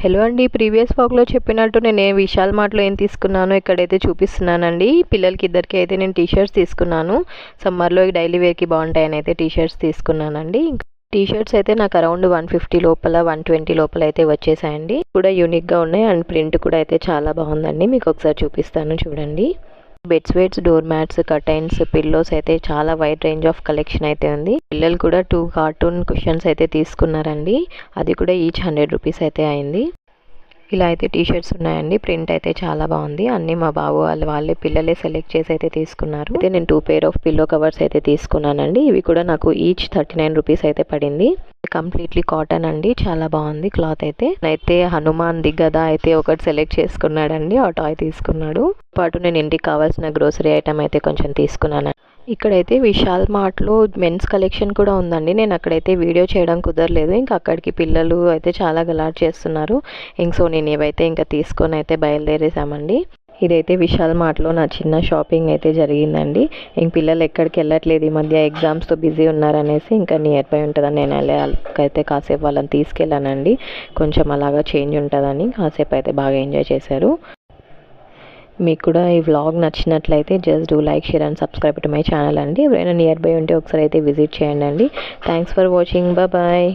Hello అండి, previous వ్లాగ్లో చెప్పినట్టు నేను విశాల్ మార్ట్లో ఏం తీసుకున్నానో ఇక్కడైతే చూపిస్తున్నానండి. పిల్లలకి ఇద్దరికి అయితే నేను టీషర్ట్స్ తీసుకున్నాను. సమ్మర్లో డైలీ వేర్కి బాగుంటాయని అయితే టీషర్ట్స్ తీసుకున్నానండి. టీషర్ట్స్ అయితే నాకు అరౌండ్ 150 లోపల 120 లోపల అయితే వచ్చేసాయండి. కూడా యూనిక్గా ఉన్నాయి అండ్ ప్రింట్ కూడా అయితే చాలా బాగుందండి. మీకు ఒకసారి చూపిస్తాను చూడండి. బెడ్ స్వేట్స్, డోర్ మ్యాట్స్, కర్టైన్స్, పిల్లోస్ అయితే చాలా వైడ్ రేంజ్ ఆఫ్ కలెక్షన్ అయితే ఉంది. పిల్లలు కూడా 2 కార్టూన్ కుషన్స్ అయితే తీసుకున్నారండి. అది కూడా ఈచ్ 100 రూపీస్ అయితే అయింది. ఇలా అయితే టీషర్ట్స్ ఉన్నాయండి. ప్రింట్ అయితే చాలా బాగుంది. అన్నీ మా బాబు వాళ్ళే పిల్లలే సెలెక్ట్ చేసి అయితే తీసుకున్నారు. అయితే నేను 2 పేర్ ఆఫ్ పిల్లో కవర్స్ అయితే తీసుకున్నానండి. ఇవి కూడా నాకు ఈచ్ 39 రూపీస్ అయితే పడింది. కంప్లీట్లీ కాటన్ అండి, చాలా బాగుంది క్లాత్ అయితే హనుమాన్ ది గదా అయితే ఒకటి సెలెక్ట్ చేసుకున్నాడండి. ఆ టాయ్ తీసుకున్నాడు. పాటు నేను ఇంటికి కావాల్సిన గ్రోసరీ ఐటమ్ అయితే కొంచెం తీసుకున్నాను. ఇక్కడైతే విశాల్ మార్ట్లో మెన్స్ కలెక్షన్ కూడా ఉందండి. నేను అక్కడైతే వీడియో చేయడం కుదరలేదు. ఇంకా అక్కడికి పిల్లలు అయితే చాలా గలాట్ చేస్తున్నారు. సో నేను ఇవైతే ఇంకా తీసుకొని అయితే బయలుదేరేసామండి. ఇదైతే విశాల్ మార్ట్లో నా చిన్న షాపింగ్ అయితే జరిగిందండి. ఇంక పిల్లలు ఎక్కడికి వెళ్ళట్లేదు ఈ మధ్య, ఎగ్జామ్స్తో బిజీ ఉన్నారనేసి ఇంకా నియర్ బై ఉంటుందని నేను అయితే కాసేపు వాళ్ళని తీసుకెళ్ళానండి. కొంచెం అలాగా చేంజ్ ఉంటుందని కాసేపు అయితే బాగా ఎంజాయ్ చేశారు. మీకు కూడా ఈ వ్లాగ్ నచ్చినట్లయితే just do like, share and subscribe to my channel అండి. ఎవరైనా నియర్ బై ఉంటే ఒకసారి అయితే విజిట్ చేయండి అండి. Thanks for watching. బాయ్.